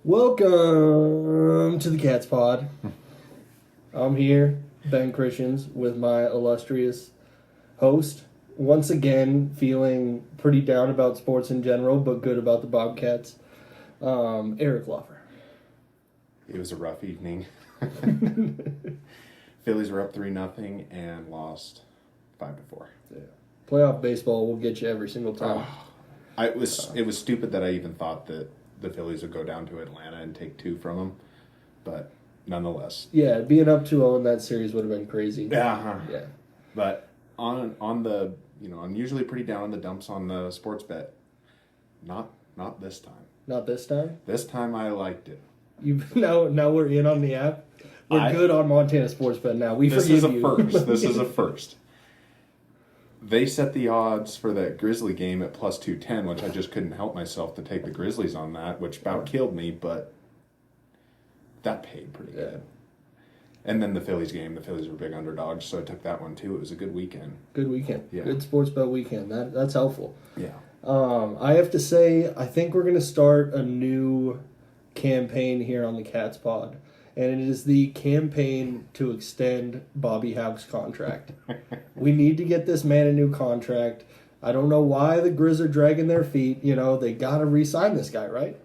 Welcome to the Cats Pod. I'm here, Ben Christians, with my illustrious host. Once again, feeling pretty down about sports in general, but good about the Bobcats. Eric Loffer. It was a rough evening. Phillies were up 3-0 and lost 5-4. Yeah. Playoff baseball will get you every single time. It was stupid that I even thought that the Phillies would go down to Atlanta and take 2 from them, but nonetheless. Yeah, being up 2-0 in that series would have been crazy. Yeah. Yeah. But on the, I'm usually pretty down in the dumps on the sports bet. Not this time. Not this time? This time I liked it. Now we're in on the app. We're good on Montana Sports Bet now. We forgive you. This is a first. They set the odds for that Grizzly game at plus 210, which I just couldn't help myself to take the Grizzlies on that, which about killed me, but that paid pretty good. And then the Phillies game, the Phillies were big underdogs, so I took that one too. It was a good weekend. Good weekend. Yeah. Good sports bet weekend. That's helpful. Yeah. I have to say, I think we're going to start a new campaign here on the Cats Pod. And it is the campaign to extend Bobby Houck's contract. We need to get this man a new contract. I don't know why the Grizz are dragging their feet. They got to re-sign this guy, right?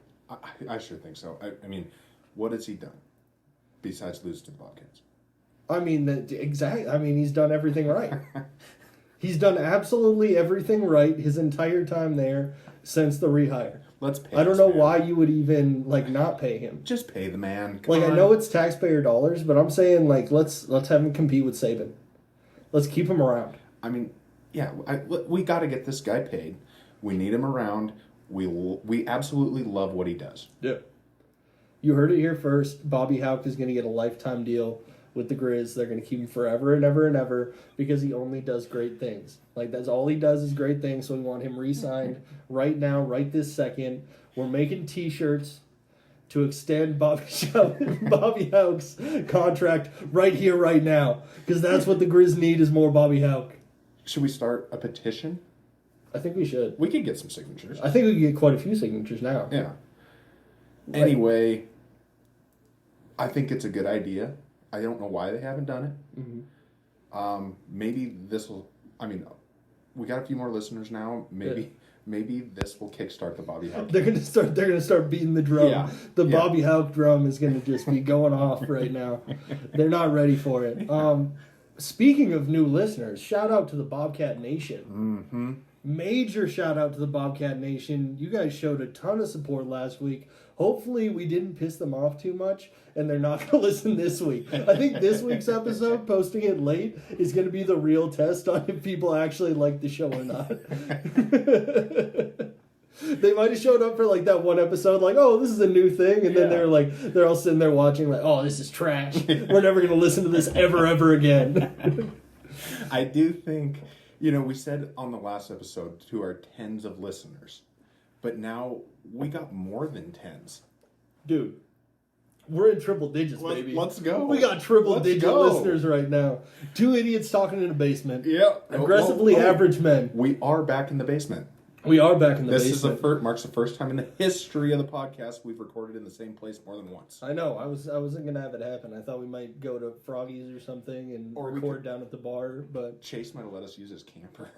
I sure think so. I mean, what has he done besides lose to the Bobcats? I mean, he's done everything right. He's done absolutely everything right his entire time there since the rehire. Let's pay. I don't know why you would even not pay him. Just pay the man. I know it's taxpayer dollars, but I'm saying let's have him compete with Saban. Let's keep him around. I mean, yeah, we got to get this guy paid. We need him around. We absolutely love what he does. Yeah. You heard it here first. Bobby Houck is going to get a lifetime deal with the Grizz. They're going to keep him forever and ever and ever because he only does great things. That's all he does is great things, so we want him re-signed right now, right this second. We're making T-shirts to extend Bobby Houck's contract right here, right now, because that's what the Grizz need is more Bobby Houck. Should we start a petition? I think we should. We could get some signatures. I think we could get quite a few signatures now. Yeah. Anyway, I think it's a good idea. I don't know why they haven't done it. Mm-hmm. Maybe this will. I mean, we got a few more listeners now. Maybe this will kickstart the Bobby Houck. They're gonna start beating the drum. Yeah. Bobby Houck drum is gonna just be going off right now. They're not ready for it. Speaking of new listeners, shout out to the Bobcat Nation. Mm-hmm. Major shout out to the Bobcat Nation. You guys showed a ton of support last week. Hopefully we didn't piss them off too much and they're not going to listen this week. I think this week's episode, posting it late, is going to be the real test on if people actually like the show or not. They might have showed up for that one episode oh, this is a new thing, and then they're all sitting there watching oh, this is trash. We're never going to listen to this ever again. I do think, we said on the last episode to our tens of listeners, but now we got more than tens. Dude, we're in triple digits, baby. Let's go. We got triple-digit listeners right now. 2 idiots talking in a basement. Yep. Aggressively average men. We are back in the basement. We are back in the basement. This marks the first time in the history of the podcast we've recorded in the same place more than once. I know. I wasn't gonna have it happen. I thought we might go to Froggy's or something and record down at the bar, but Chase might have let us use his camper.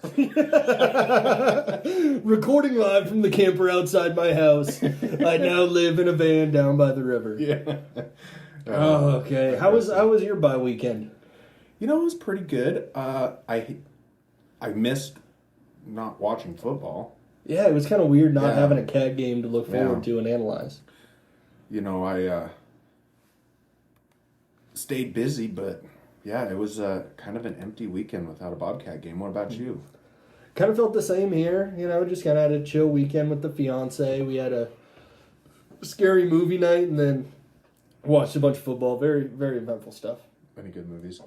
Recording live from the camper outside my house. I now live in a van down by the river. Yeah. Oh, okay. How was your bye weekend? It was pretty good. I missed not watching football. Yeah, it was kind of weird not having a cat game to look forward to and analyze. I stayed busy, but it was kind of an empty weekend without a Bobcat game. What about you? Kind of felt the same here. Just kind of had a chill weekend with the fiance. We had a scary movie night and then watched a bunch of football. Very, very eventful stuff. Any good movies?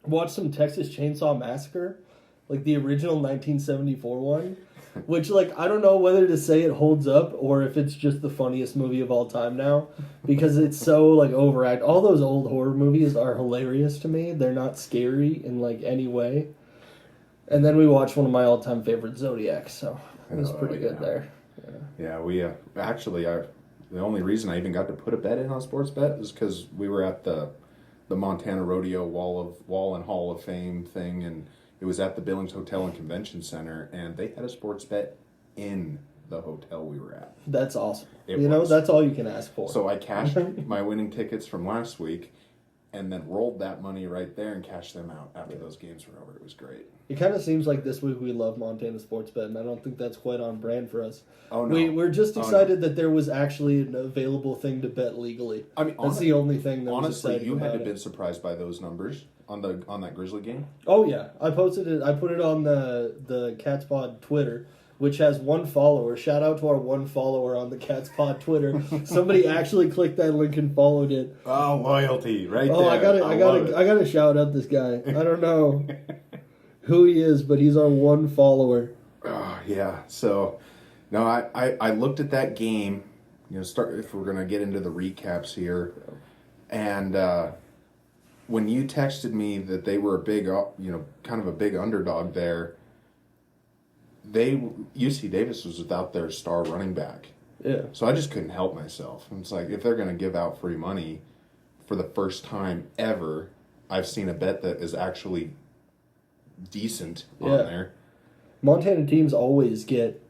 Watched some Texas Chainsaw Massacre. The original 1974 one, which, I don't know whether to say it holds up or if it's just the funniest movie of all time now, because it's so, overact. All those old horror movies are hilarious to me. They're not scary in, any way. And then we watched one of my all-time favorites, Zodiac, so it was pretty good there. Yeah, we actually, the only reason I even got to put a bet in on sports bet is because we were at the Montana Rodeo Wall and Hall of Fame thing, and it was at the Billings Hotel and Convention Center, and they had a sports bet in the hotel we were at. That's awesome. It you know, was. that's all you can ask for. So I cashed my winning tickets from last week, and then rolled that money right there and cashed them out after those games were over. It was great. It kind of seems like this week we love Montana sports bet, and I don't think that's quite on brand for us. Oh no, We're just excited that there was actually an available thing to bet legally. I mean, that's the only thing that was honestly, exciting you had to about been it. surprised by those numbers on that Grizzly game. Oh yeah, I posted it. I put it on the Cats Pod Twitter, which has one follower. Shout out to our one follower on the Cats Pod Twitter. Somebody actually clicked that link and followed it. Oh, loyalty, right there. I gotta shout out this guy. I don't know who he is, but he's our one follower. Oh, yeah. So, no, I looked at that game. Start if we're gonna get into the recaps here, and when you texted me that they were a big, kind of a big underdog there. UC Davis was without their star running back. Yeah. So I just couldn't help myself. It's like, if they're going to give out free money for the first time ever, I've seen a bet that is actually decent on there. Montana teams always get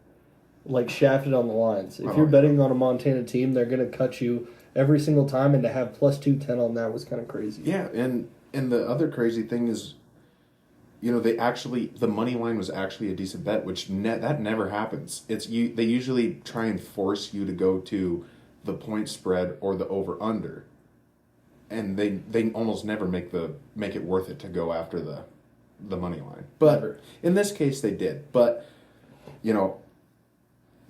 shafted on the lines. If you're betting on a Montana team, they're going to cut you every single time, and to have plus 210 on that was kind of crazy. Yeah, and the other crazy thing is, the money line was actually a decent bet, which that never happens. They usually try and force you to go to the point spread or the over under, and they almost never make it worth it to go after the money line. But Never. In this case, they did. But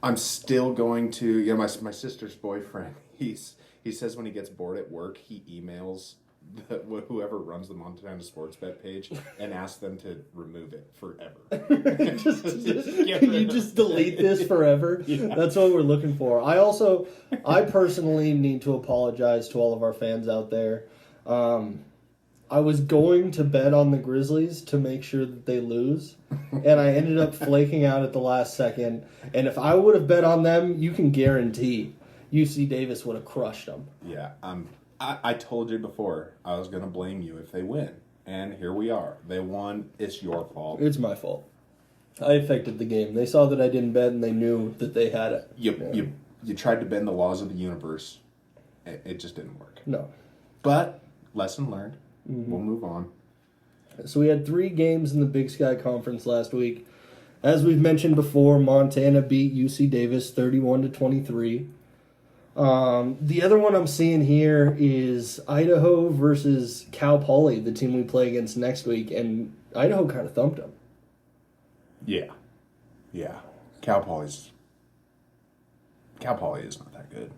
I'm still going to my sister's boyfriend. He says when he gets bored at work, he emails whoever runs the Montana Sports Bet page and asks them to remove it forever. Can you just delete this forever? Yeah. That's what we're looking for. I personally need to apologize to all of our fans out there. I was going to bet on the Grizzlies to make sure that they lose, and I ended up flaking out at the last second. And if I would have bet on them, you can guarantee UC Davis would have crushed them. Yeah, I told you before I was going to blame you if they win, and here we are. They won. It's your fault. It's my fault. I affected the game. They saw that I didn't bet, and they knew that they had it. You tried to bend the laws of the universe. It just didn't work. No. But lesson learned. Mm-hmm. We'll move on. So we had 3 games in the Big Sky Conference last week. As we've mentioned before, Montana beat UC Davis 31-23. The other one I'm seeing here is Idaho versus Cal Poly, the team we play against next week, and Idaho kind of thumped them. Yeah. Cal Poly is not that good.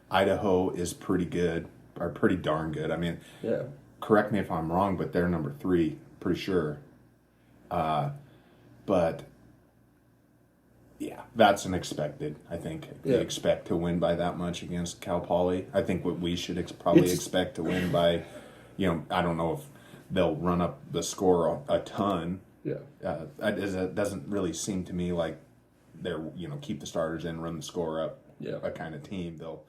Idaho is pretty good, or pretty darn good. I mean, yeah. Correct me if I'm wrong, but they're number 3, pretty sure. But yeah, that's an expected. I think they expect to win by that much against Cal Poly. I think what we should expect to win by, I don't know if they'll run up the score a ton. Yeah. It doesn't really seem to me like they're, keep the starters in, run the score up, a kind of team. They'll,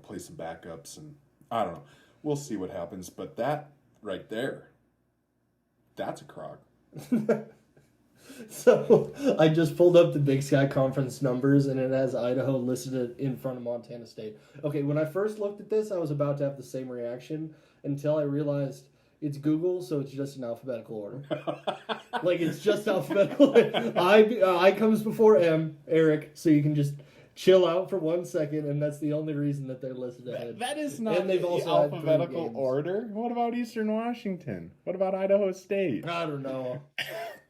play some backups, and I don't know. We'll see what happens. But that right there, that's a crock. So I just pulled up the Big Sky Conference numbers, and it has Idaho listed in front of Montana State. Okay, when I first looked at this, I was about to have the same reaction until I realized it's Google, so it's just in alphabetical order. It's just alphabetical. I comes before M, Eric, so you can just chill out for 1 second, and that's the only reason that they're listed ahead. That is not and they've the also alphabetical order. What about Eastern Washington? What about Idaho State? I don't know.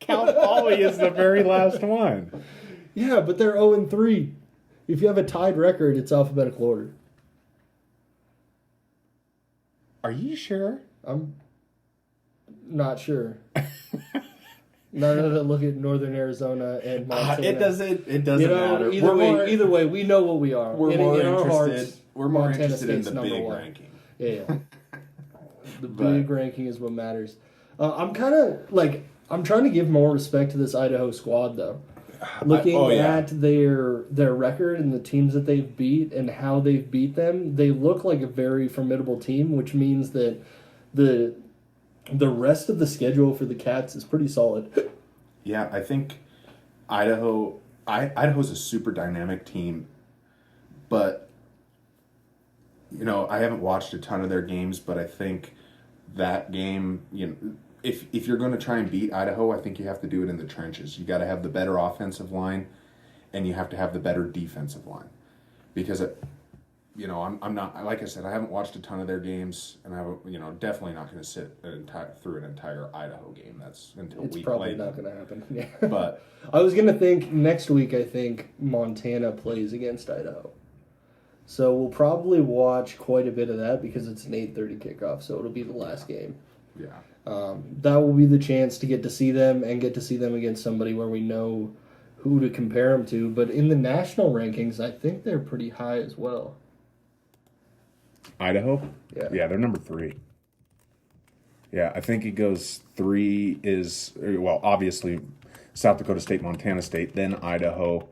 Cal Poly is the very last one. Yeah, but they're 0-3. If you have a tied record, it's alphabetical order. Are you sure? I'm not sure. None of it look at Northern Arizona and Montana. It doesn't matter. Either way, we know what we are. We're more interested Montana in State's the big one. ranking. Yeah. The big ranking is what matters. I'm trying to give more respect to this Idaho squad, though. Looking yeah. at their record and the teams that they've beat and how they've beat them, they look like a very formidable team, which means that the rest of the schedule for the Cats is pretty solid. Yeah, I think Idaho's a super dynamic team, but I haven't watched a ton of their games, but I think that game, if you're going to try and beat Idaho, I think you have to do it in the trenches. You got to have the better offensive line, and you have to have the better defensive line, because I'm not, like I said, I haven't watched a ton of their games, and definitely not going to sit through an entire Idaho game. That's until It's we probably play not them. going to happen. Yeah. But I was going to think next week, I think Montana plays against Idaho. So we'll probably watch quite a bit of that because it's an 8:30 kickoff, so it'll be the last game. yeah, That will be the chance to get to see them and get to see them against somebody where we know who to compare them to. But in the national rankings, I think they're pretty high as well. Idaho, Yeah. they're number 3. Yeah, I think it goes 3 is obviously South Dakota State, Montana State, then Idaho,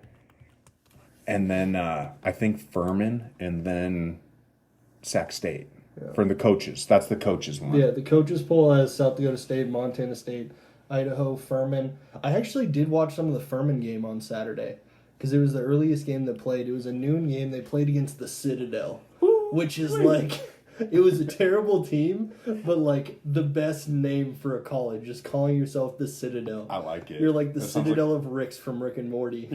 and then I think Furman, and then Sac State for the coaches. That's the coaches one. Yeah, the coaches poll has South Dakota State, Montana State, Idaho, Furman. I actually did watch some of the Furman game on Saturday because it was the earliest game they played. It was a noon game. They played against the Citadel, which is like, it was a terrible team, but like the best name for a college, just calling yourself the Citadel. I like it. You're like the That sounds Citadel of Ricks from Rick and Morty.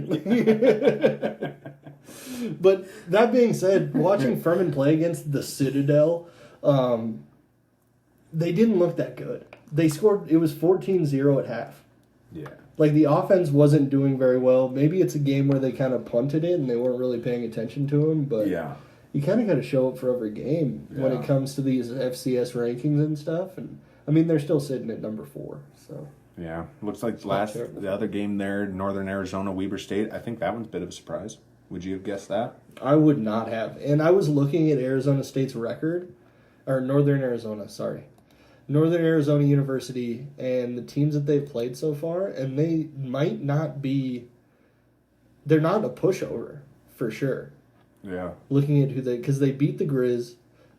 But that being said, watching Furman play against the Citadel, they didn't look that good. They scored, it was 14-0 at half. Yeah. Like the offense wasn't doing very well. Maybe it's a game where they kind of punted it and they weren't really paying attention to them, but Yeah. you kind of got to show up for every game when Yeah. it comes to these FCS rankings and stuff. And I mean, they're still sitting at number 4, so. Yeah. Looks like not terrible. the other game there, Northern Arizona, Weber State. I think that one's a bit of a surprise. Would you have guessed that? I would not have. And I was looking at Arizona State's record, or Northern Arizona, sorry. Northern Arizona University and the teams that they've played so far, and they might not be, they're not a pushover, for sure. Yeah. Looking at because they beat the Grizz,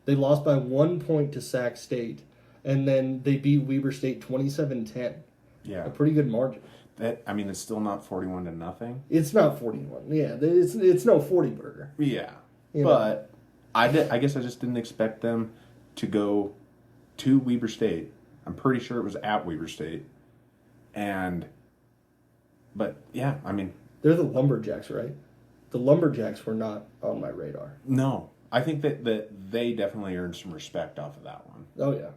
they lost by 1 point to Sac State, and then they beat Weber State 27-10. Yeah. A pretty good margin. It's still not 41-0. It's not 41. Yeah, it's no 40 burger. Yeah. You know? But I guess I just didn't expect them to go to Weber State. I'm pretty sure it was at Weber State. But yeah, They're the Lumberjacks, right? The Lumberjacks were not on my radar. no. I think that they definitely earned some respect off of that one. Oh, yeah.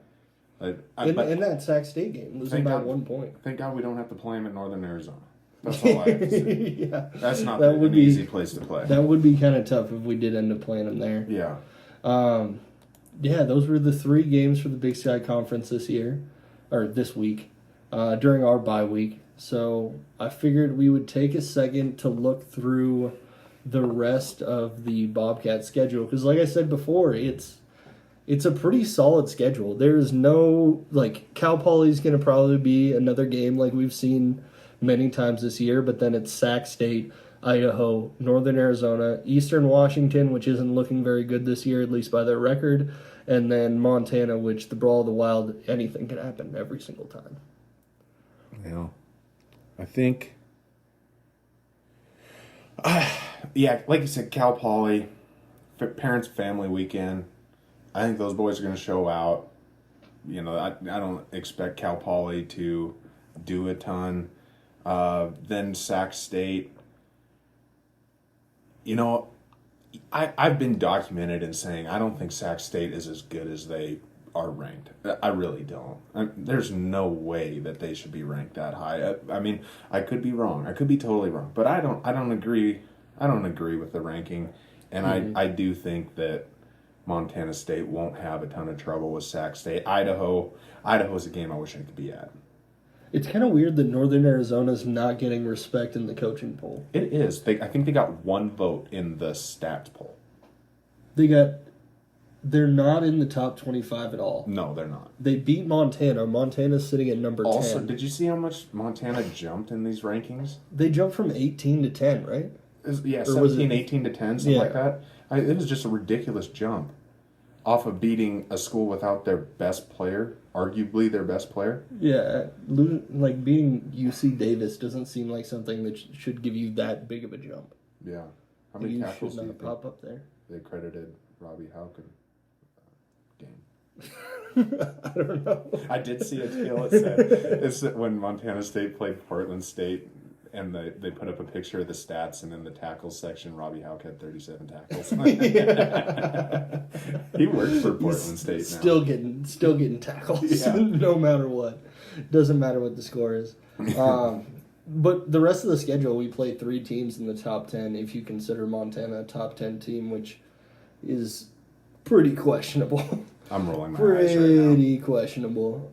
But In that Sac State game, losing Thank by God. 1 point. thank God we don't have to play them in Northern Arizona. That's all I have to say. Yeah. That's not That would an be- easy place to play. That would be kind of tough if we did end up playing them there. Yeah. Yeah, those were the 3 games for the Big Sky Conference this year, or this week, during our bye week. So I figured we would take a second to look through the rest of the Bobcat schedule, because like I said before, it's a pretty solid schedule. There's no, like, Cal Poly's going to probably be another game like we've seen many times this year, but then it's Sac State, Idaho, Northern Arizona, Eastern Washington, which isn't looking very good this year, at least by their record, and then Montana, which the Brawl of the Wild, anything can happen every single time. Yeah. I think. Yeah, like you said, Cal Poly, parents family weekend. I think those boys are going to show out. I don't expect Cal Poly to do a ton. Then Sac State. I've been documented in saying I don't think Sac State is as good as they are ranked. I really don't. There's no way that they should be ranked that high. I could be wrong. I could be totally wrong. But I don't agree. I don't agree with the ranking, and I do think that Montana State won't have a ton of trouble with Sac State. Idaho's a game I wish I could be at. It's kind of weird that Northern Arizona's not getting respect in the coaching poll. It is. I think they got 1 vote in the stats poll. They got They're not in the top 25 at all. No, they're not. They beat Montana. Montana's sitting at number 10. Also, did you see how much Montana jumped in these rankings? They jumped from 18 to 10, right? Yeah, Or was 17, it- 18 to 10, something like that. It was just a ridiculous jump off of beating a school without their best player, arguably their best player. Yeah, like beating UC Davis doesn't seem like something that should give you that big of a jump. Yeah. How many You tackles should do you not think pop up there. they credited Robbie Houken game? I don't know. I did see a deal. It said when Montana State played Portland State, and they put up a picture of the stats, and in the tackles section, Robbie Houck had 37 tackles. He works for Portland State now. Still getting tackles, Yeah. no matter what. Doesn't matter what the score is. But the rest of the schedule, we play 3 teams in the top 10. If you consider Montana a top 10 team, which is pretty questionable. I'm rolling my eyes right now. Pretty questionable.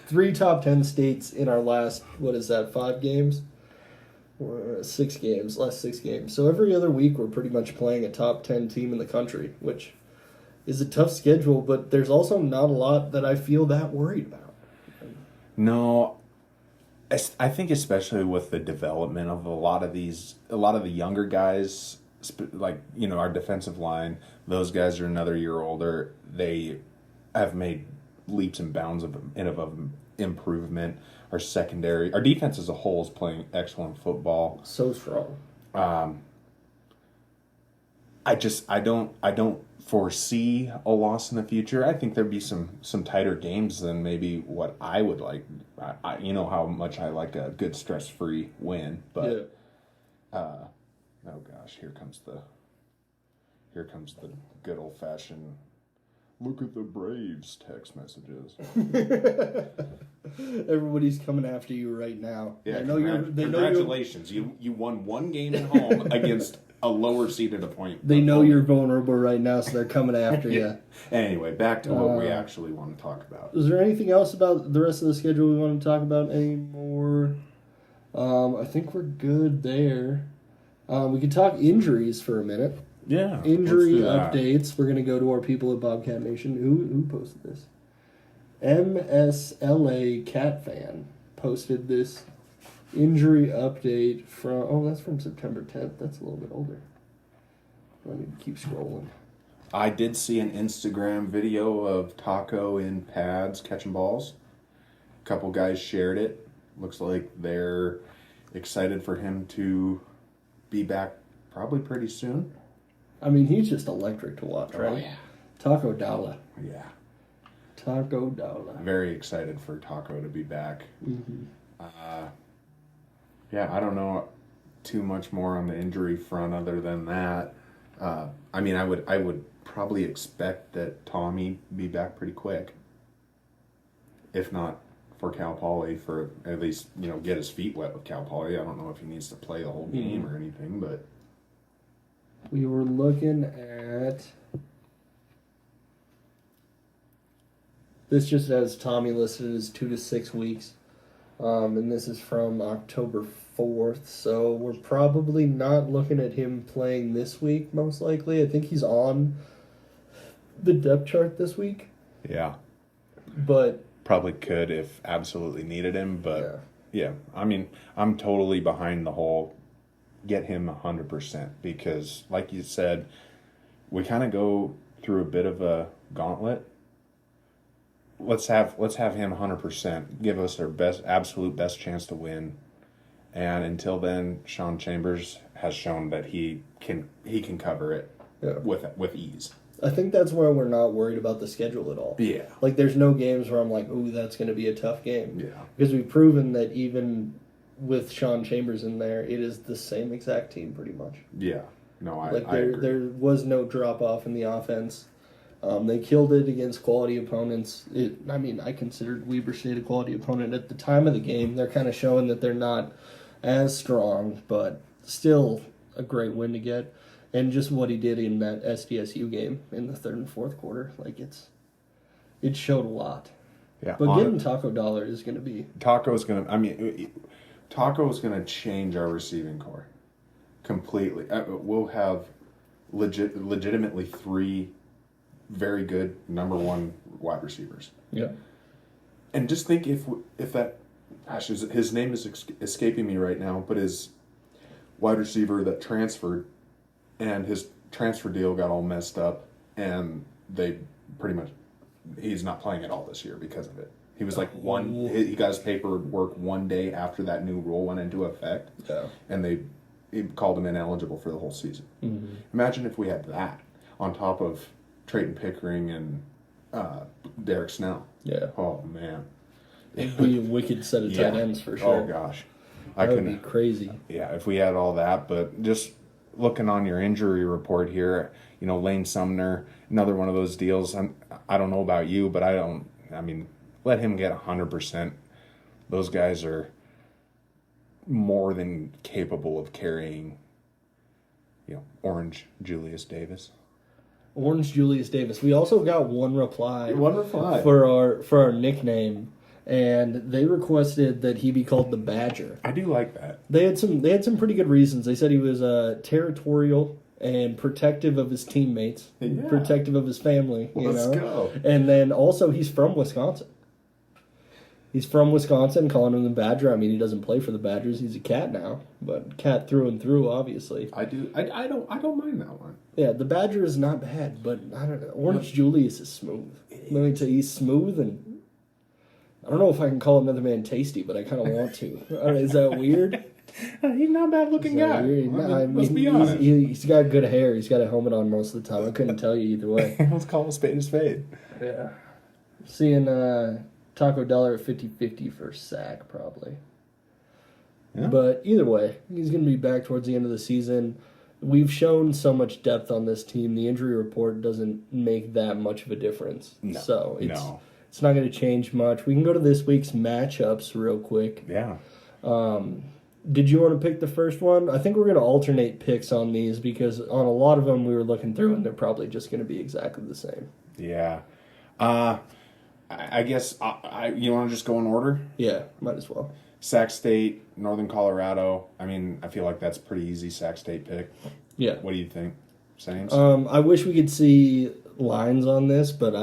3 top 10 states in our last, 5 games? Or 6 games, last 6 games. So every other week we're pretty much playing a top 10 team in the country, which is a tough schedule, but there's also not a lot that I feel that worried about. No, I think especially with the development of a lot of the younger guys, like, our defensive line, those guys are another year older. They have made leaps and bounds of improvement. Our secondary, our defense as a whole is playing excellent football. So strong. I don't foresee a loss in the future. I think there'd be some tighter games than maybe what I would like. You know how much I like a good stress-free win, but oh gosh, here comes the good old-fashioned look at the Braves text messages. Everybody's coming after you right now. Yeah, they know congratulations. You won one game at home against a lower seeded opponent. They know you're vulnerable right now, so they're coming after you. Anyway, back to what we actually want to talk about. Is there anything else about the rest of the schedule we want to talk about anymore? I think we're good there. We could talk injuries for a minute. Yeah. Injury updates. We're going to go to our people at Bobcat Nation. Who posted this? MSLA Cat Fan posted this injury update from... Oh, that's from September 10th. That's a little bit older. I need to keep scrolling. I did see an Instagram video of Taco in pads catching balls. A couple guys shared it. Looks like they're excited for him to be back probably pretty soon. I mean, he's just electric to watch, right? Oh, yeah. Taco Dalla. Yeah. Taco Dalla. Very excited for Taco to be back. Mm-hmm. Yeah, I don't know too much more on the injury front other than that. I mean, I would probably expect that Tommy be back pretty quick. If not for Cal Poly, for at least, get his feet wet with Cal Poly. I don't know if he needs to play the whole game or anything, but... We were looking at... This just has Tommy listed as 2 to 6 weeks. And this is from October 4th, so we're probably not looking at him playing this week, most likely. I think he's on the depth chart this week. Yeah. But... Probably could if absolutely needed him, but... Yeah, I mean, I'm totally behind the whole get him 100% because, like you said, we kind of go through a bit of a gauntlet. Let's have him 100%. Give us our absolute best chance to win. And until then, Sean Chambers has shown that he can cover it with ease. I think that's where we're not worried about the schedule at all. Yeah. Like, there's no games where I'm like, ooh, that's going to be a tough game. Yeah. Because we've proven that even with Sean Chambers in there, it is the same exact team pretty much. Yeah. No, I agree. There was no drop-off in the offense. They killed it against quality opponents. I considered Weber State a quality opponent at the time of the game. They're kind of showing that they're not as strong, but still a great win to get. And just what he did in that SDSU game in the third and fourth quarter, it showed a lot. Yeah. But getting Taco Dollar is going to be... Taco is going to change our receiving core completely. We'll have legitimately 3 very good number one wide receivers. Yeah. And just think if that, gosh, his name is escaping me right now, but his wide receiver that transferred, and his transfer deal got all messed up, and they pretty much, he's not playing at all this year because of it. He was like he got his paperwork one day after that new rule went into effect, and he called him ineligible for the whole season. Mm-hmm. Imagine if we had that on top of Trayton Pickering and Derek Snell. Yeah. Oh man, it'd be a wicked set of tight ends for sure. Oh gosh, that would be crazy. Yeah, if we had all that, but just looking on your injury report here, Lane Sumner, another one of those deals. I don't know about you, but let him get 100%. Those guys are more than capable of carrying, Orange Julius Davis. Orange Julius Davis. We also got one reply for our nickname, and they requested that he be called the Badger. I do like that. They had some pretty good reasons. They said he was territorial and protective of his teammates, protective of his family. Let's go. And then also he's from Wisconsin. He's from Wisconsin, calling him the Badger. I mean, he doesn't play for the Badgers. He's a Cat now, but Cat through and through, obviously. I do. I don't mind that one. Yeah, the Badger is not bad, but I don't know. Orange Julius is smooth. Let me tell you, he's smooth, and I don't know if I can call another man tasty, but I kind of want to. Is that weird? He's not a bad looking guy. Let's be honest. He's got good hair. He's got a helmet on most of the time. I couldn't tell you either way. Let's call a spade a spade. Yeah. Seeing Taco Dollar at 50-50 for sack, probably. Yeah. But either way, he's going to be back towards the end of the season. We've shown so much depth on this team. The injury report doesn't make that much of a difference. No. So it's not going to change much. We can go to this week's matchups real quick. Yeah. Did you want to pick the first one? I think we're going to alternate picks on these because on a lot of them we were looking through and they're probably just going to be exactly the same. Yeah. I guess you want to just go in order? Yeah, might as well. Sac State, Northern Colorado. I feel like that's a pretty easy Sac State pick. Yeah. What do you think? Same? I wish we could see lines on this, but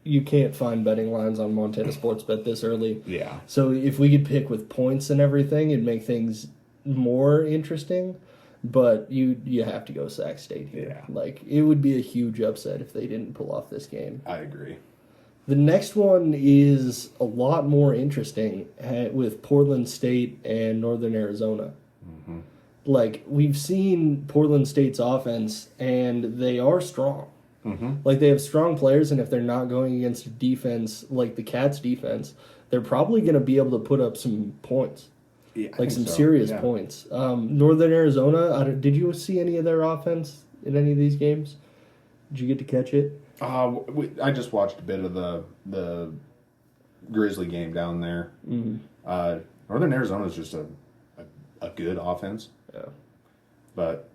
you can't find betting lines on Montana Sports Bet this early. Yeah. So if we could pick with points and everything, it'd make things more interesting. But you have to go Sac State here. Yeah. Like, it would be a huge upset if they didn't pull off this game. I agree. The next one is a lot more interesting with Portland State and Northern Arizona. Mm-hmm. Like, we've seen Portland State's offense, and they are strong. Mm-hmm. Like, they have strong players, and if they're not going against a defense like the Cats' defense, they're probably going to be able to put up some points. Yeah, like some serious points. Northern Arizona, did you see any of their offense in any of these games? Did you get to catch it? I just watched a bit of the Grizzly game down there. Mm-hmm. Northern Arizona is just a good offense. Yeah. But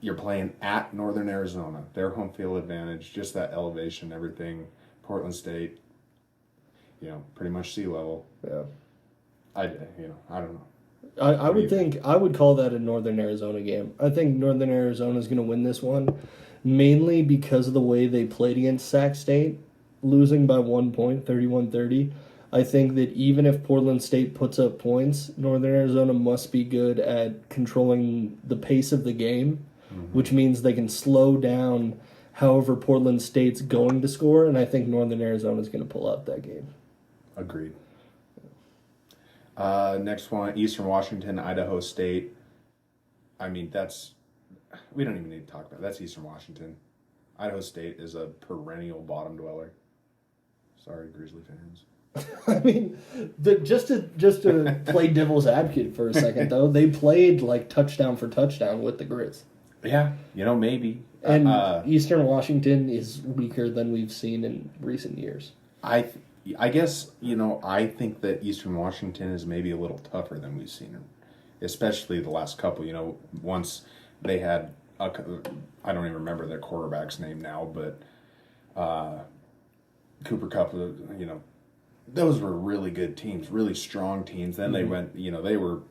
you're playing at Northern Arizona. Their home field advantage, just that elevation, everything. Portland State, pretty much sea level. Yeah. I don't know. I would call that a Northern Arizona game. I think Northern Arizona is going to win this one, mainly because of the way they played against Sac State, losing by 1 point, 31-30. I think that even if Portland State puts up points, Northern Arizona must be good at controlling the pace of the game, which means they can slow down however Portland State's going to score, and I think Northern Arizona is going to pull out that game. Agreed. Next one, Eastern Washington, Idaho State. We don't even need to talk about it. That's Eastern Washington. Idaho State is a perennial bottom dweller. Sorry, Grizzly fans. Just to play devil's advocate for a second, though, they played like touchdown for touchdown with the Grizz. Yeah, maybe. And Eastern Washington is weaker than we've seen in recent years. I guess, I think that Eastern Washington is maybe a little tougher than we've seen, especially the last couple. Once they had, I don't even remember their quarterback's name now, but Cooper Kupp, those were really good teams, really strong teams. Then they went, they were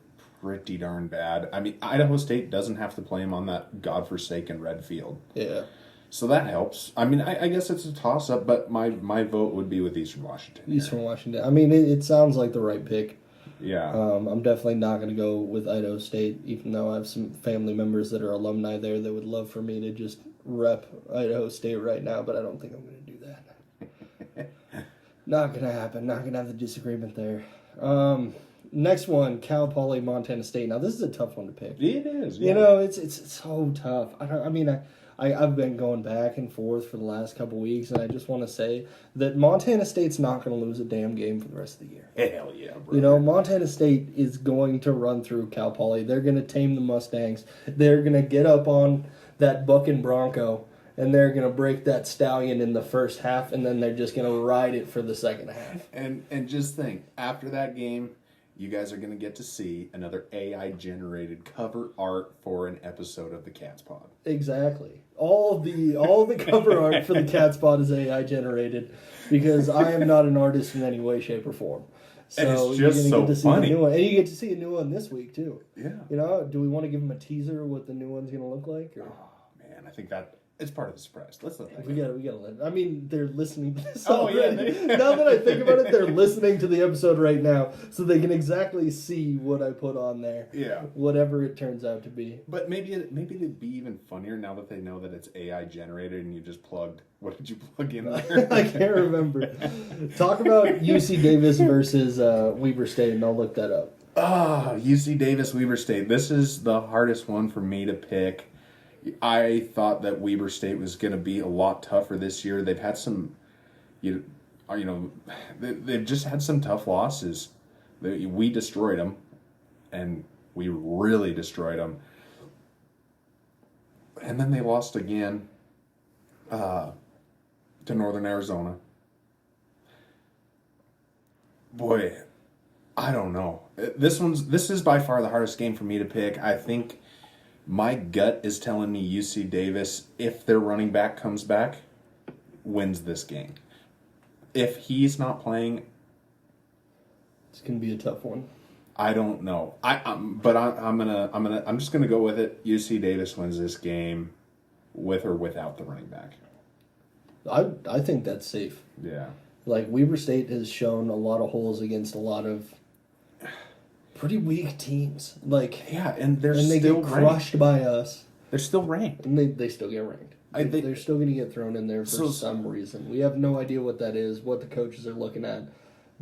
pretty darn bad. Idaho State doesn't have to play them on that godforsaken red field. Yeah. So that helps. I mean, I guess it's a toss-up, but my vote would be with Eastern Washington. Eastern Washington. I mean, it sounds like the right pick. Yeah. I'm definitely not going to go with Idaho State, even though I have some family members that are alumni there that would love for me to just rep Idaho State right now, but I don't think I'm going to do that. Not going to happen. Not going to have the disagreement there. Next one, Cal Poly, Montana State. Now, this is a tough one to pick. It is. Yeah. You know, it's so tough. I've been going back and forth for the last couple weeks, and I just want to say that Montana State's not going to lose a damn game for the rest of the year. Hell yeah, bro. You know, Montana State is going to run through Cal Poly. They're going to tame the Mustangs. They're going to get up on that bucking Bronco, and they're going to break that stallion in the first half, and then they're just going to ride it for the second half. And just think, after that game, you guys are going to get to see another AI-generated cover art for an episode of the Cats Pod. Exactly. All the cover art for the Cats Pod is AI generated because I am not an artist in any way, shape, or form. So and it's you're just gonna so get to see funny. the new one, and you get to see a new one this week too. Yeah. You know, do we want to give them a teaser what the new one's going to look like? Or? Oh man, I think that it's part of the surprise. Let's let that We go. gotta let. I mean, they're listening to this. Oh, yeah, already. Now that I think about it, they're listening to the episode right now, so they can exactly see what I put on there. Yeah. Whatever it turns out to be. But maybe it'd be even funnier now that they know that it's AI generated and you just plugged. What did you plug in there? I can't remember. Talk about UC Davis versus Weber State, and I'll look that up. UC Davis, Weber State. This is the hardest one for me to pick. I thought that Weber State was going to be a lot tougher this year. They've had some, they've just had some tough losses. We destroyed them, and we really destroyed them. And then they lost again to Northern Arizona. Boy, I don't know. This is by far the hardest game for me to pick. I think my gut is telling me UC Davis, if their running back comes back, wins this game. If he's not playing, It's gonna be a tough one. I don't know. I'm just gonna go with it. UC Davis wins this game, with or without the running back. I think that's safe. Yeah. Like Weber State has shown a lot of holes against a lot of pretty weak teams. Like Yeah, and they're and they still get crushed by us, They're still ranked. and they still get ranked. They're still going to get thrown in there for some reason. We have no idea what that is, what the coaches are looking at,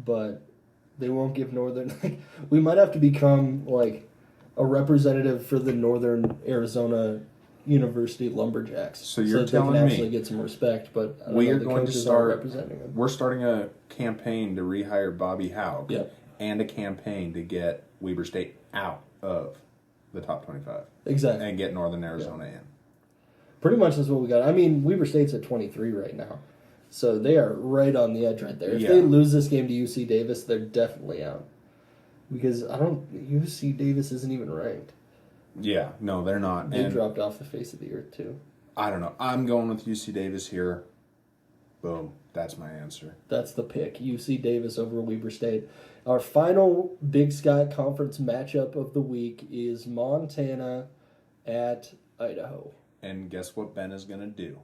but they won't give Northern. Like, we might have to become like a representative for the Northern Arizona University Lumberjacks, So you're that they telling can me actually get some respect. But I don't we know, are the going to coaches aren't start. representing them. We're starting a campaign to rehire Bobby Houck. Yep. And a campaign to get Weber State out of the top 25 Exactly. and get Northern Arizona in. Pretty much that's what we got. I mean, Weber State's at 23 right now. So they are right on the edge right there. If they lose this game to UC Davis, they're definitely out. Because UC Davis isn't even ranked. Yeah, no, they're not. They And dropped off the face of the earth, too. I don't know. I'm going with UC Davis here. Boom. That's my answer. That's the pick. UC Davis over Weber State. Our final Big Sky Conference matchup of the week is Montana at Idaho. And guess what Ben is going to do?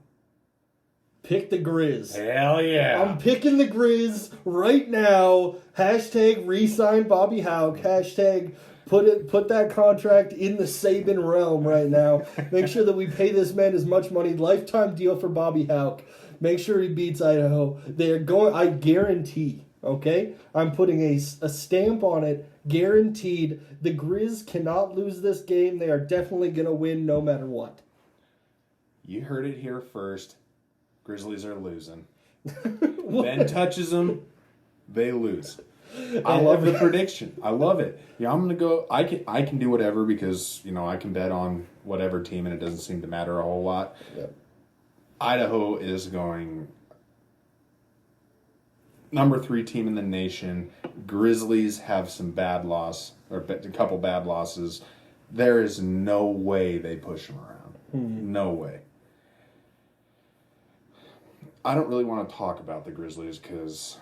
Pick the Grizz. Hell yeah. I'm picking the Grizz right now. Hashtag re-sign Bobby Houck. Hashtag put that contract in the Saban realm right now. Make sure that we pay this man as much money. Lifetime deal for Bobby Houck. Make sure he beats Idaho. They're going. I guarantee. Okay, I'm putting a stamp on it. Guaranteed. The Grizz cannot lose this game. They are definitely going to win no matter what. You heard it here first. Grizzlies are losing. Ben touches them, they lose. I love the prediction. I love it. Yeah, I'm gonna go. I can do whatever because I can bet on whatever team and it doesn't seem to matter a whole lot. Yep. Idaho is going number 3 team in the nation. Grizzlies have some bad loss or a couple bad losses. There is no way they push them around. No way. I don't really want to talk about the Grizzlies because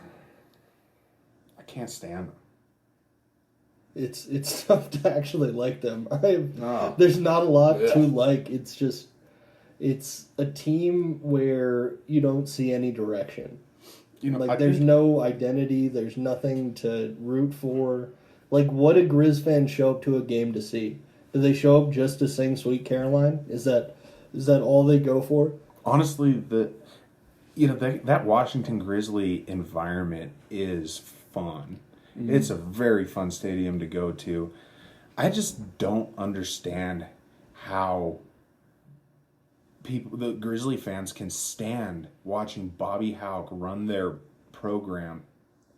I can't stand them. It's tough to actually like them. No. There's not a lot to like. It's just It's a team where you don't see any direction. I There's think, no identity. There's nothing to root for. What do Grizz fans show up to a game to see? Do they show up just to sing "Sweet Caroline"? Is that all they go for? honestly, that Washington Grizzly environment is fun. It's a very fun stadium to go to. I just don't understand how the Grizzly fans can stand watching Bobby Houck run their program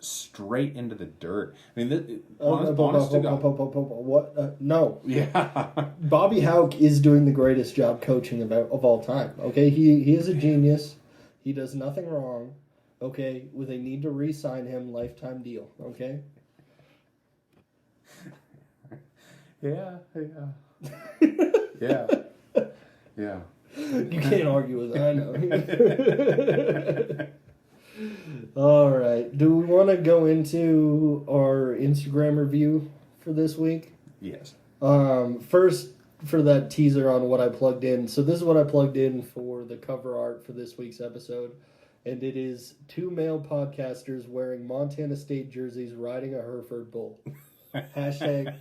straight into the dirt. I mean, honest to God. What? No. Yeah. Bobby Houck is doing the greatest job coaching of all time. Okay, he is a genius. He does nothing wrong. Okay, they need to re-sign him, lifetime deal. Okay. Yeah. Yeah. Yeah. You can't argue with that. I know. All right. Do we want to go into our Instagram review for this week? Yes. First, for that teaser on what I plugged in. So this is what I plugged in for the cover art for this week's episode. And it is 2 male podcasters wearing Montana State jerseys riding a Hereford bull. Hashtag.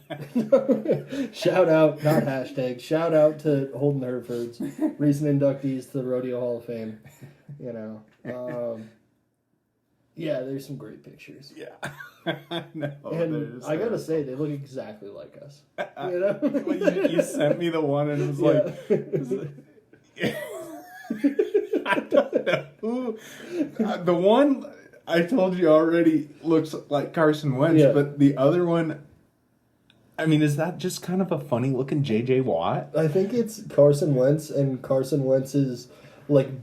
Shout out, not hashtag. Shout out to Holden Herefords, recent inductees to the Rodeo Hall of Fame. Yeah, there's some great pictures. Yeah. No, and I gotta say, they look exactly like us. When you sent me the one and it was I don't know who. The one I told you already looks like Carson Wentz, but the other one, I mean, is that just kind of a funny looking J.J. Watt? I think it's Carson Wentz and Carson Wentz's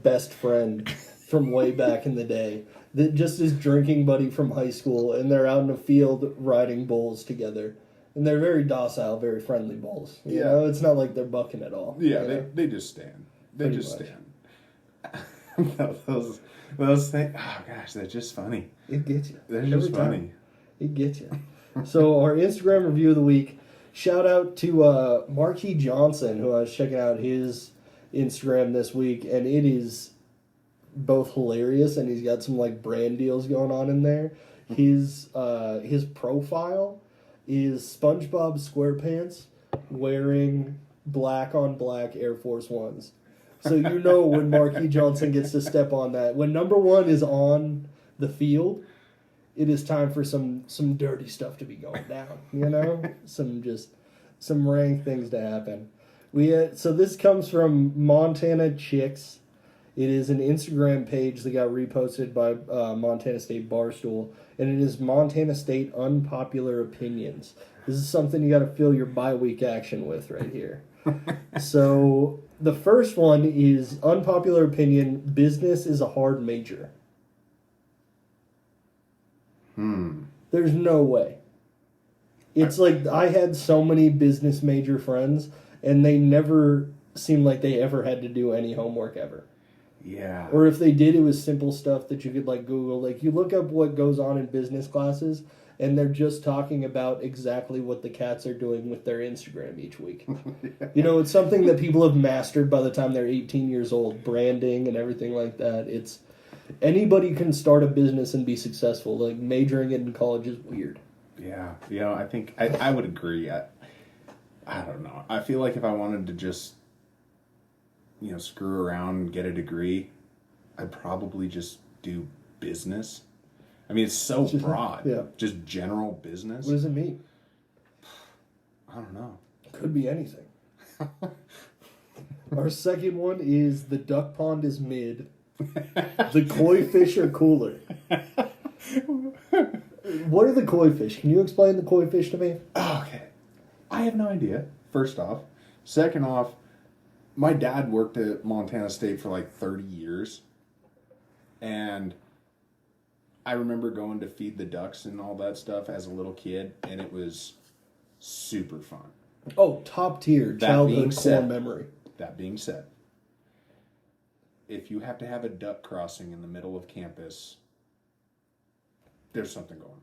best friend from way back in the day. That just his drinking buddy from high school, and they're out in the field riding bulls together. And they're very docile, very friendly bulls. You know, it's not like they're bucking at all. Yeah, they just stand. They Pretty just much. stand. those things, oh gosh, they're just funny. It gets you. They're just funny. It gets you. So our Instagram review of the week, shout out to Marquis Johnson, who I was checking out his Instagram this week, and it is both hilarious, and he's got some brand deals going on in there. His profile is SpongeBob SquarePants wearing black on black Air Force Ones. So when Marquis Johnson gets to step on that, when number one is on the field, it is time for some dirty stuff to be going down. Some rank things to happen. So this comes from Montana Chicks. It is an Instagram page that got reposted by Montana State Barstool, and it is Montana State Unpopular Opinions. This is something you got to fill your bye-week action with right here. So the first one is Unpopular Opinion, business is a hard major. There's no way. It's I had so many business major friends, and they never seemed like they ever had to do any homework ever. Yeah. Or if they did, it was simple stuff that you could Google. You look up what goes on in business classes, and they're just talking about exactly what the cats are doing with their Instagram each week. It's something that people have mastered by the time they're 18 years old, branding and everything like that. It's anybody can start a business and be successful. Majoring in college is weird. Yeah. I think I would agree. I don't know. I feel like if I wanted to just screw around and get a degree, I'd probably just do business. I mean, it's so broad. Yeah. Just general business. What does it mean? I don't know. Could be anything. Our second one is the duck pond is mid. The koi fish are cooler. What are the koi fish? Can you explain the koi fish to me? Okay. I have no idea, first off. Second off, my dad worked at Montana State for 30 years. And I remember going to feed the ducks and all that stuff as a little kid, and it was super fun. Oh, top tier childhood core memory. That being said, if you have to have a duck crossing in the middle of campus, there's something going on.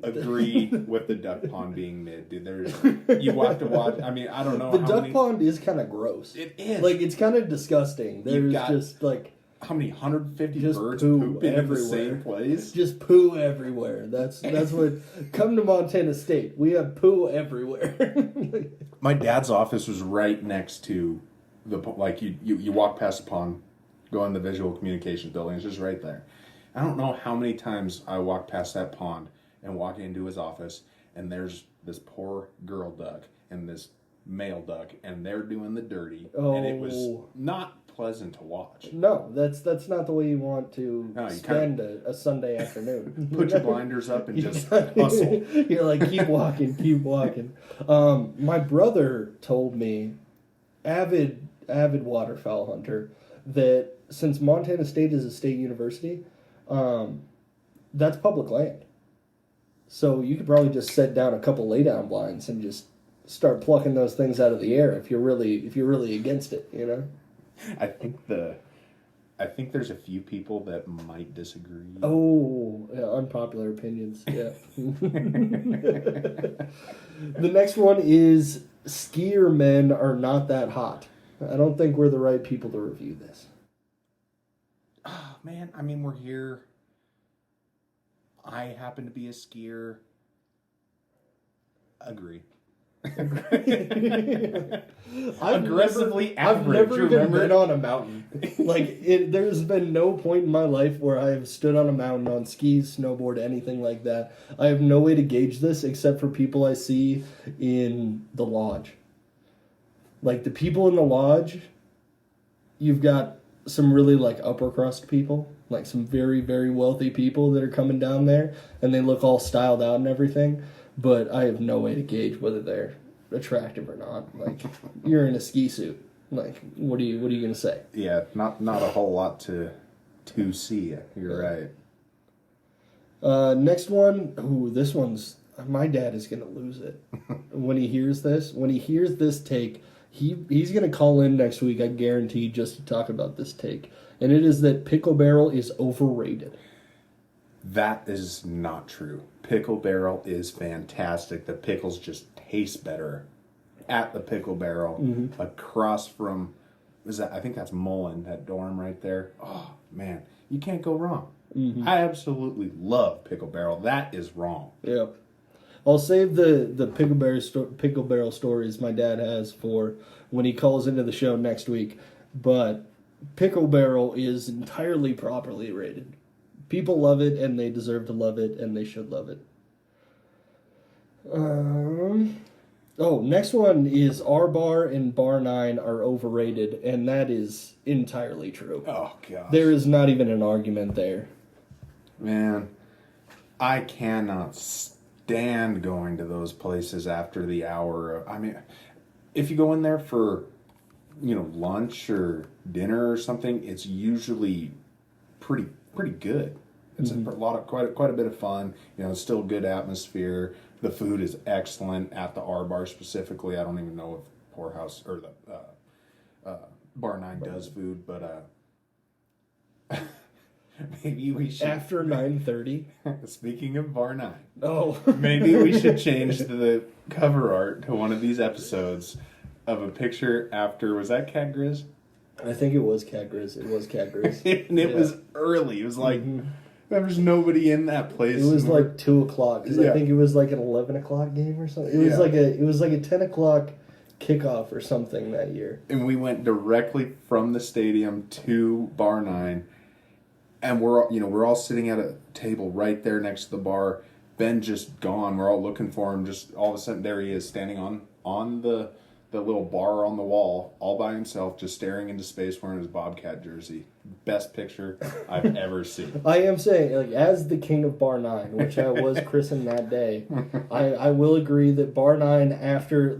agree with the duck pond being mid, dude. You have to watch. I mean, I don't know. The duck pond is kind of gross. It is. Like, it's kind of disgusting. There's just like how many 150 just birds poo pooping in the everywhere. same place? Just poo everywhere. That's what. Come to Montana State. We have poo everywhere. My dad's office was right next to the like you walk past the pond, go in the visual communications building. It's just right there. I don't know how many times I walked past that pond and walk into his office, and there's this poor girl duck and this male duck, and they're doing the dirty, and it was not pleasant to watch. No, that's not the way you want to spend a Sunday afternoon. Put your blinders up and just hustle. You're like, keep walking, keep walking. My brother told me, avid waterfowl hunter, that since Montana State is a state university, that's public land. So you could probably just set down a couple laydown blinds and just start plucking those things out of the air if you're really against it, you know? I think there's a few people that might disagree. Oh, yeah, unpopular opinions. Yeah. The next one is skier men are not that hot. I don't think we're the right people to review this. Oh, man, I mean, we're here. I happen to be a skier. Agree. Aggressively I've average, never even been on a mountain. There's been no point in my life where I have stood on a mountain on skis, snowboard, anything like that. I have no way to gauge this except for people I see in the lodge. Like, the people in the lodge, you've got some really, like, upper crust people, like some very, very wealthy people that are coming down there, and they look all styled out and everything, but I have no way to gauge whether they're attractive or not. Like, you're in a ski suit. Like, what are you going to say? Yeah, not a whole lot to see. You're right. Next one. Ooh, this one's... My dad is going to lose it when he hears this. When he hears this take, he's going to call in next week, I guarantee, just to talk about this take. And it is that Pickle Barrel is overrated. That is not true. Pickle Barrel is fantastic. The pickles just taste better at the Pickle Barrel. Across from, I think that's Mullen, that dorm right there. Oh, man, you can't go wrong. I absolutely love Pickle Barrel. That is wrong. Yep. I'll save the Pickle Barrel stories my dad has for when he calls into the show next week. But Pickle Barrel is entirely properly rated. People love it, and they deserve to love it, and they should love it. Next one is R Bar and Bar 9 are overrated, and that is entirely true. Oh, gosh. There is not even an argument there. Man, I cannot stand going to those places after the hour. I mean, if you go in there for, lunch or dinner or something, it's usually pretty good. It's quite a bit of fun. It's still good atmosphere. The food is excellent at the R Bar specifically. I don't even know if Poorhouse or the Bar 9 does food, but maybe we should. After 9:30. Speaking of Bar 9. Oh. Maybe we should change the cover art to one of these episodes of a picture after, was that Cat Grizz? I think it was Cat Grizz. It was Cat Grizz. And it was early. It was like, there was nobody in that place. It was like 2 o'clock, because I think it was like an 11 o'clock game or something. It was like a 10 o'clock kickoff or something that year. And we went directly from the stadium to Bar 9. And we're all sitting at a table right there next to the bar. Ben just gone. We're all looking for him. Just all of a sudden, there he is, standing on the little bar on the wall, all by himself, just staring into space, wearing his Bobcat jersey. Best picture I've ever seen. I am saying, like, as the king of Bar 9, which I was christened that day, I will agree that Bar 9,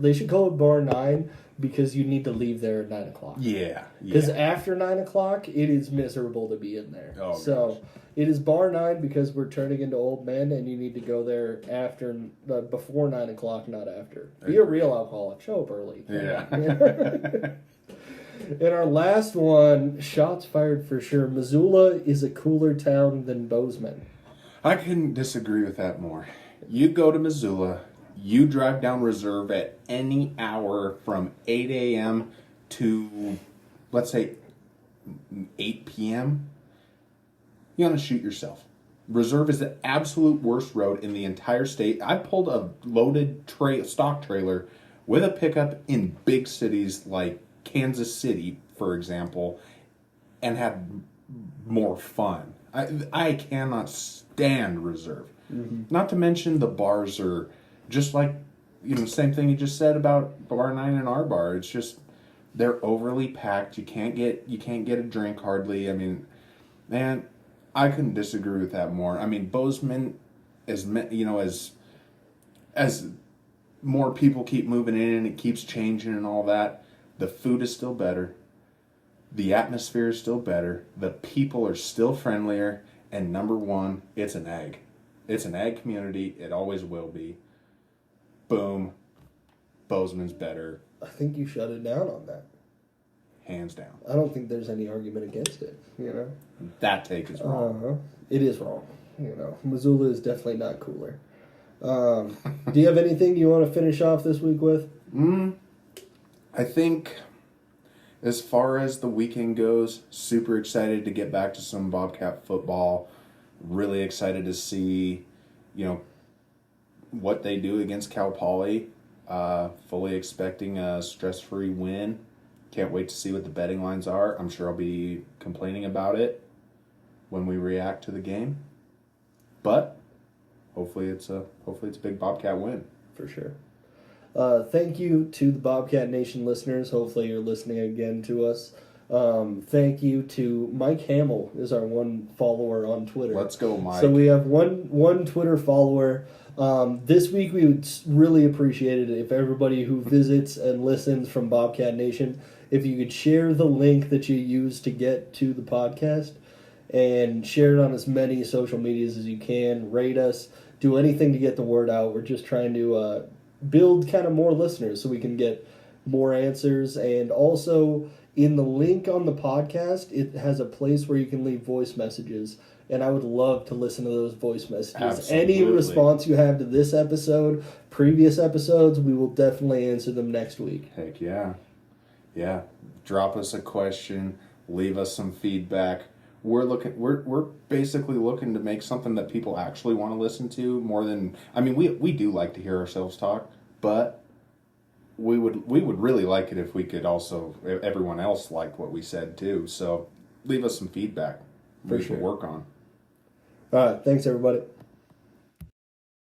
they should call it Bar 9 because you need to leave there at 9 o'clock. Yeah. Because after 9 o'clock, it is miserable to be in there. Oh, so gosh. It is Bar 9 because we're turning into old men, and you need to go there before 9 o'clock, not after. Be a real alcoholic. Show up early. Yeah. And our last one, shots fired for sure. Missoula is a cooler town than Bozeman. I couldn't disagree with that more. You go to Missoula, you drive down reserve at any hour from 8 a.m. to, let's say, 8 p.m., you're going to shoot yourself. Reserve is the absolute worst road in the entire state. I pulled a loaded stock trailer with a pickup in big cities like Kansas City, for example, and had more fun. I cannot stand reserve. Mm-hmm. Not to mention the bars are just like, same thing you just said about Bar 9 and our bar. It's just, they're overly packed. You can't get a drink hardly. I mean, man, I couldn't disagree with that more. I mean, Bozeman, as more people keep moving in and it keeps changing and all that, the food is still better. The atmosphere is still better. The people are still friendlier. And number one, it's an ag. It's an ag community. It always will be. Boom. Bozeman's better. I think you shut it down on that. Hands down. I don't think there's any argument against it, That take is wrong. It is wrong. Missoula is definitely not cooler. Do you have anything you want to finish off this week with? I think as far as the weekend goes, super excited to get back to some Bobcat football. Really excited to see, what they do against Cal Poly. Fully expecting a stress-free win. Can't wait to see what the betting lines are. I'm sure I'll be complaining about it when we react to the game. But hopefully it's a big Bobcat win. For sure. Thank you to the Bobcat Nation listeners. Hopefully you're listening again to us. Thank you to Mike Hamill is our one follower on Twitter. Let's go, Mike. So we have one Twitter follower. This week we would really appreciate it if everybody who visits and listens from Bobcat Nation, if you could share the link that you use to get to the podcast and share it on as many social medias as you can. Rate us. Do anything to get the word out. We're just trying to build kind of more listeners so we can get more answers. And also, in the link on the podcast, it has a place where you can leave voice messages. And I would love to listen to those voice messages. Absolutely. Any response you have to this episode, previous episodes, we will definitely answer them next week. Heck yeah. Yeah. Drop us a question. Leave us some feedback. We're basically looking to make something that people actually want to listen to more than, we do like to hear ourselves talk, but we would really like it if we could also, everyone else liked what we said too. So leave us some feedback we can work on. All right. Thanks, everybody.